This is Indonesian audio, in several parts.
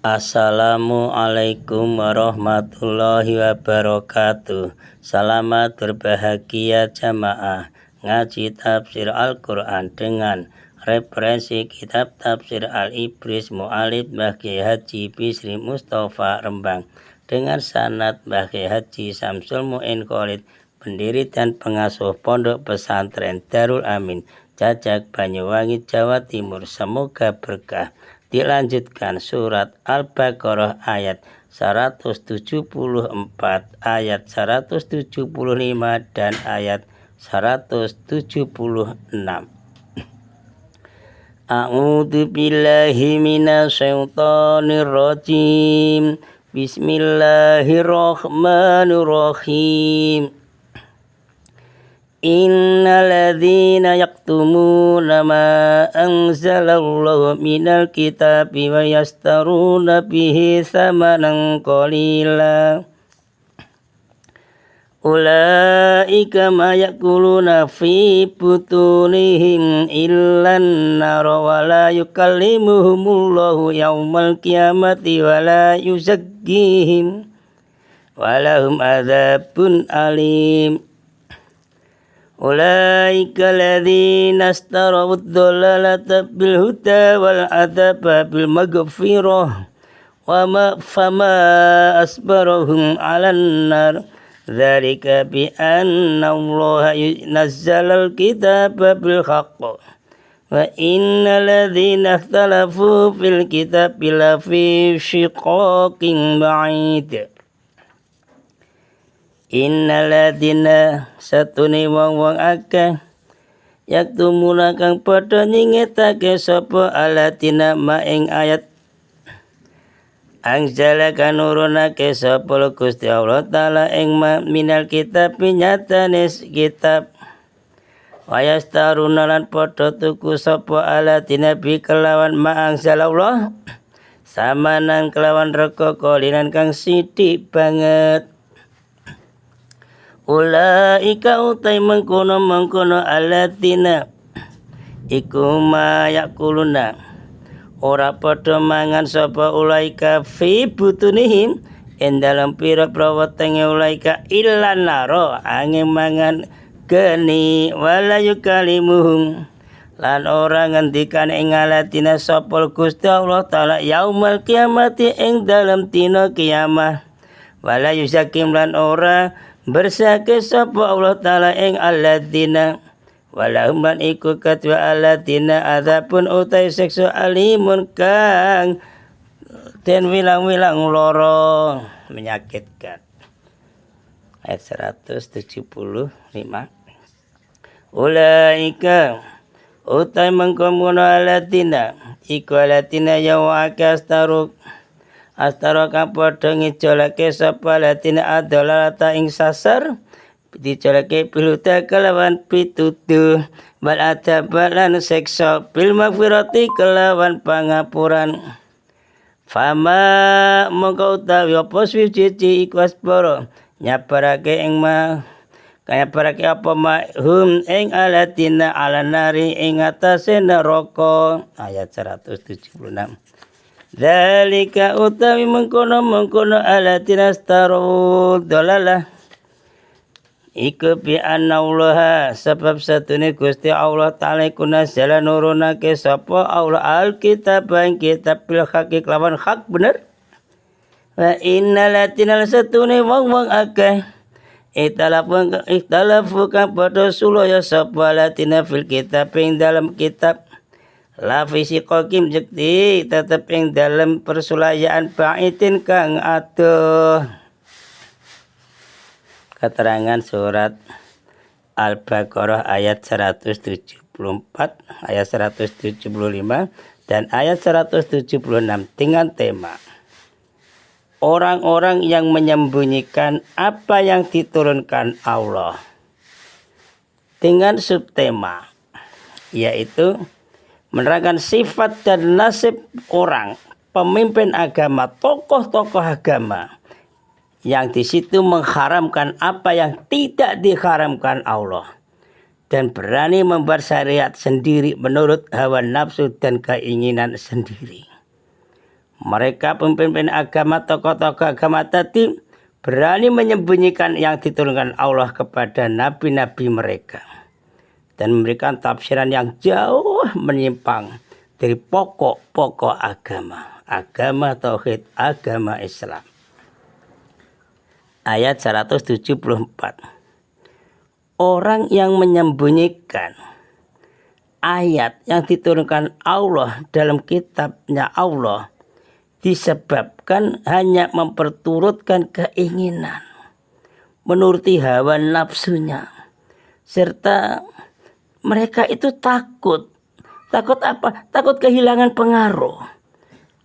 Assalamualaikum warahmatullahi wabarakatuh. Selamat berbahagia jamaah ngaji tafsir Al-Quran dengan referensi kitab tafsir Al-Ibris Mu'alif Mbah Kiai Haji Bisri Mustafa Rembang dengan sanad Mbah Kiai Haji Samsul Mu'in Khalid, pendiri dan pengasuh Pondok Pesantren Darul Amin, Jajak, Banyuwangi, Jawa Timur. Semoga berkah. Dilanjutkan surat Al-Baqarah ayat 174, ayat 175 dan ayat 176. A'udzu billahi minasyaitonir rajim. Bismillahirrahmanirrahim. Innal ladzina yaktumuna ma anzalallahu minal kitabi wa yastaruna bihi tsamanan qalila ulaika ma yakuluna fi butunihim illan nar wa la yukallimuhumullahu yaumal qiyamati wa la yuzakkihim wa lahum adzabun alim. Ulaika alladzina ishtaraw ad-dhalalata bil huda wal adzaba bil maghfirah wa ma fama asbarahum 'alan nar dzalika bi anna Allaha nazzala al-kitaba bil haqq wa innal ladzina ikhtalafu fil kitabi lafi shiqaqin ba'id. Innal ladzina satune wong-wong akeh yaktumuna kang padha nyingetake sapa alatina ma ing ayat anzala kan nurunake sapa Gusti Allah taala ing minal kitab nyatane kitab wayastaruna lan padha tuku sapa alatina bi kelawan ma anzalallah samanan kelawan rega kolinan kang sithik banget. Ulaika utai mengkono alatina iku ma yakuluna ora padha mangan sapa ulaika fi butunihim ing dalem pira-pira wetenge ulaika illan naro angin mangan geni wala yukalimuhum lan ora ngendikan ing alatina sapa Gusti Allah taala yaumal kiamati ing dalem dina kiamah wala yuzakim lan ora bersake sapa Allah taala ing alladzina walahum lan iku kadwa alladzina adzabun utai siksa alimun kang den wilang-wilang lara menyakitkan. Ayat 175. Ulaika utai mengkomono alladzina iku alladzina yawakastaruk astara kang padha ngijolake sapa latina adolata ing sasar dicolake piluta kelawan pituduh bal adaba lan siksa bil magfirati kelawan pangapuran fama mongko utawi apa suci iku asbara nyabarake ing nyabarake apa hum ing alatina ala nari ing atase neraka. Ayat 176. Dzalika utawi mengkono alatina staru dolalah iku bi anna Allah sebab satune Gusti Allah taala kuna jala nurunake sapa Allah alkitab ing kitab bil haqi lawan hak bener wa innal latina satune wong-wong akeh ikhtalafu kang padha sulaya sapa latina fil kitab ing dalam kitab la fisikokim jekti tetep ing dalam persulayaan baitin kang adoh. Keterangan surat Al-Baqarah ayat 174, ayat 175 dan ayat 176 dengan tema orang-orang yang menyembunyikan apa yang diturunkan Allah dengan subtema yaitu menerangkan sifat dan nasib orang pemimpin agama, tokoh-tokoh agama yang di situ mengharamkan apa yang tidak diharamkan Allah dan berani membuat syariat sendiri menurut hawa nafsu dan keinginan sendiri. Mereka pemimpin agama, tokoh-tokoh agama tadi berani menyembunyikan yang diturunkan Allah kepada nabi-nabi mereka dan memberikan tafsiran yang jauh menyimpang dari pokok-pokok agama tauhid, agama Islam. Ayat 174. Orang yang menyembunyikan ayat yang diturunkan Allah dalam kitabnya Allah disebabkan hanya memperturutkan keinginan, menuruti hawa nafsunya, serta mereka itu takut apa? Takut kehilangan pengaruh,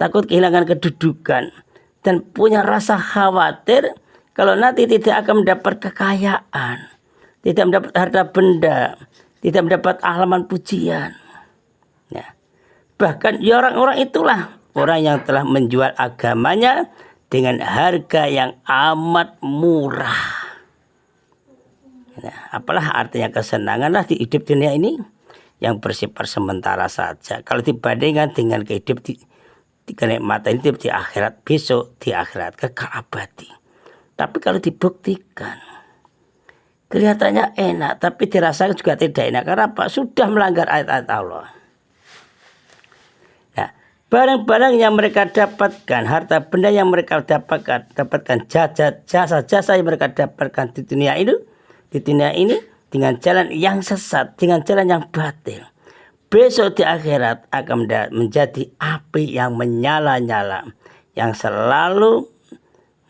takut kehilangan kedudukan, dan punya rasa khawatir kalau nanti tidak akan mendapat kekayaan, tidak mendapat harta benda, tidak mendapat halaman pujian. Ya. Bahkan ya orang-orang itulah orang yang telah menjual agamanya dengan harga yang amat murah. Nah, apalah artinya kesenanganlah di hidup dunia ini yang bersifat sementara saja. Kalau dibandingkan dengan kehidupan di kenikmatan hidup di akhirat, besok di akhirat kekal abadi. Tapi kalau dibuktikan kelihatannya enak, tapi dirasakan juga tidak enak. Karena apa? Sudah melanggar ayat-ayat Allah. Barang-barang yang mereka dapatkan, harta benda yang mereka dapatkan jasa-jasa yang mereka dapatkan di dunia ini dengan jalan yang sesat, dengan jalan yang batil. Besok di akhirat akan menjadi api yang menyala-nyala, yang selalu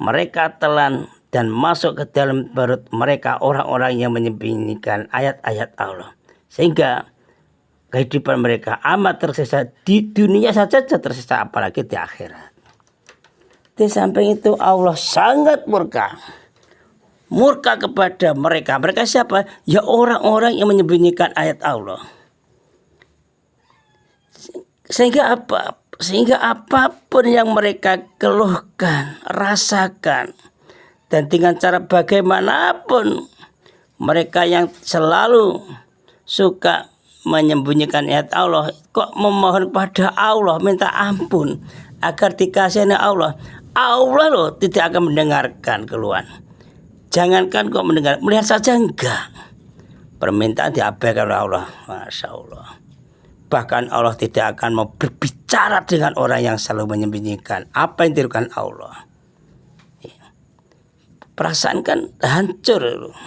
mereka telan dan masuk ke dalam perut mereka orang-orang yang menyembunyikan ayat-ayat Allah. Sehingga kehidupan mereka amat tersisa di dunia saja tersisa, apalagi di akhirat. Di samping itu Allah sangat murka kepada mereka. Mereka siapa? Ya orang-orang yang menyembunyikan ayat Allah. Sehingga apa? Sehingga apapun yang mereka keluhkan, rasakan, dan dengan cara bagaimanapun mereka yang selalu suka menyembunyikan ayat Allah, kok memohon pada Allah, minta ampun agar dikasihani Allah. Allah loh tidak akan mendengarkan keluhan. Jangankan kok mendengar, melihat saja enggak. Permintaan diabaikan oleh Allah. Masya Allah. Bahkan Allah tidak akan mau berbicara dengan orang yang selalu menyembunyikan apa yang dirikan Allah. Perasaan kan hancur loh.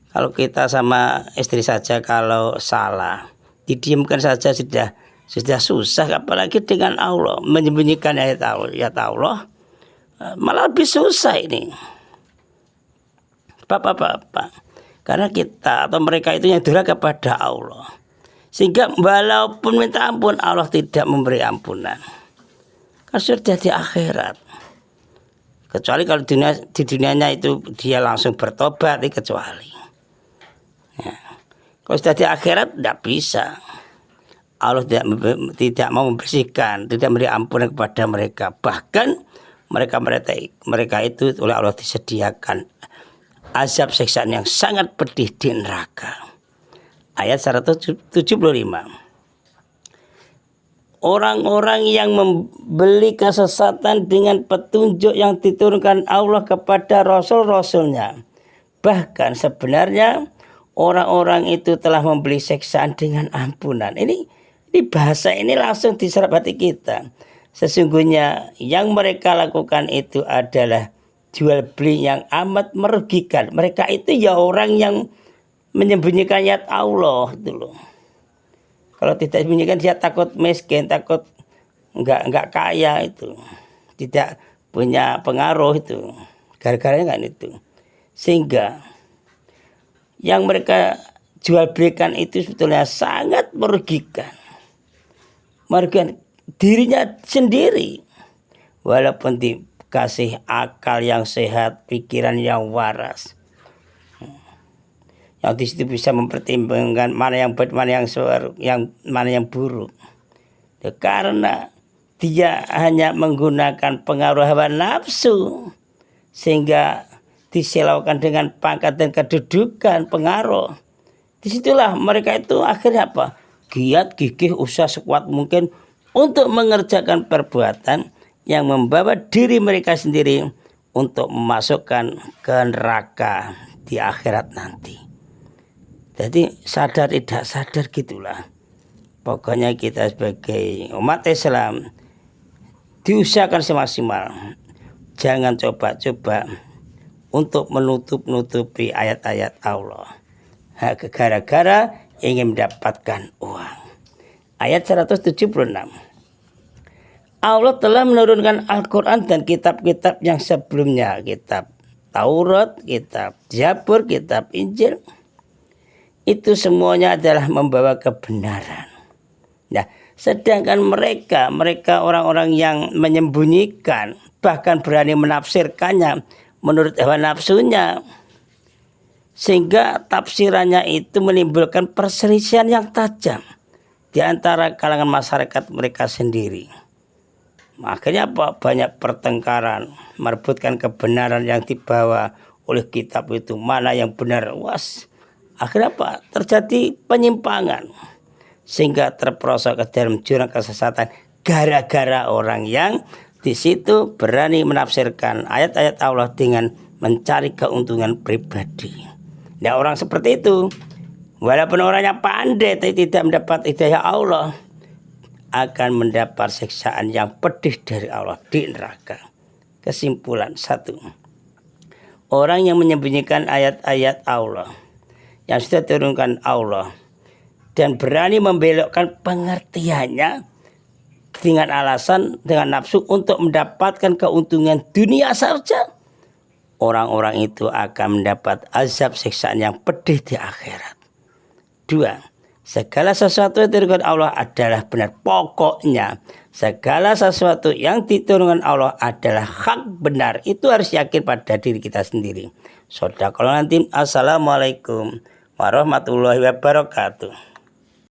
Kalau kita sama istri saja kalau salah, didiamkan saja sudah susah, apalagi dengan Allah menyembunyikan ayat Allah, malah lebih susah ini. Bapak-bapak, karena kita atau mereka itu yang durhaka kepada Allah, sehingga walaupun minta ampun Allah tidak memberi ampunan. Kan sudah di akhirat. Kecuali kalau di dunianya itu dia langsung bertobat, kecuali. Ya. Kalau sudah di akhirat tidak bisa. Allah tidak mau membersihkan, tidak memberi ampunan kepada mereka. Bahkan mereka itu oleh Allah disediakan azab siksaan yang sangat pedih di neraka. Ayat 175. Orang-orang yang membeli kesesatan dengan petunjuk yang diturunkan Allah kepada Rasul-Rasulnya. Bahkan sebenarnya orang-orang itu telah membeli siksaan dengan ampunan. Ini bahasa ini langsung diserap hati kita. Sesungguhnya yang mereka lakukan itu adalah jual beli yang amat merugikan. Mereka itu ya orang yang menyembunyikan ayat Allah itu loh. Kalau tidak disembunyikan dia takut miskin, takut enggak kaya itu. Tidak punya pengaruh itu. Gara-garanya kan itu. Sehingga yang mereka jual belikan itu sebetulnya sangat merugikan dirinya sendiri. Walaupun dikasih akal yang sehat, pikiran yang waras, yang di situ bisa mempertimbangkan mana yang baik, mana yang buruk. Karena dia hanya menggunakan pengaruh hawa nafsu, sehingga diselaukan dengan pangkat dan kedudukan, pengaruh. Disitulah mereka itu akhirnya apa? Giat, gigih, usaha sekuat mungkin untuk mengerjakan perbuatan yang membawa diri mereka sendiri untuk memasukkan ke neraka di akhirat nanti. Jadi sadar tidak sadar gitulah. Pokoknya kita sebagai umat Islam diusahakan semaksimal. Jangan coba-coba untuk menutup-nutupi ayat-ayat Allah. Gara-gara ingin mendapatkan uang. Ayat 176. Allah telah menurunkan Al-Quran dan kitab-kitab yang sebelumnya. Kitab Taurat, kitab Zabur, kitab Injil. Itu semuanya adalah membawa kebenaran. Nah, sedangkan mereka orang-orang yang menyembunyikan, bahkan berani menafsirkannya menurut hawa nafsunya, sehingga tafsirannya itu menimbulkan perselisihan yang tajam di antara kalangan masyarakat mereka sendiri. Akhirnya apa? Banyak pertengkaran, merebutkan kebenaran yang dibawa oleh kitab itu, mana yang benar. Akhirnya apa? Terjadi penyimpangan, sehingga terperosok ke dalam jurang kesesatan gara-gara orang yang di situ berani menafsirkan ayat-ayat Allah dengan mencari keuntungan pribadi. Nah, orang seperti itu walaupun orangnya pandai tapi tidak mendapat hidayah Allah, akan mendapat siksaan yang pedih dari Allah di neraka. Kesimpulan 1. Orang yang menyembunyikan ayat-ayat Allah yang sudah diturunkan Allah dan berani membelokkan pengertiannya dengan alasan, dengan nafsu untuk mendapatkan keuntungan dunia saja, orang-orang itu akan mendapat azab siksaan yang pedih di akhirat. 2. Segala sesuatu yang diturunkan Allah adalah benar. Pokoknya segala sesuatu yang diturunkan Allah adalah hak benar. Itu harus yakin pada diri kita sendiri. Shadaqallahul Azim. Assalamualaikum warahmatullahi wabarakatuh.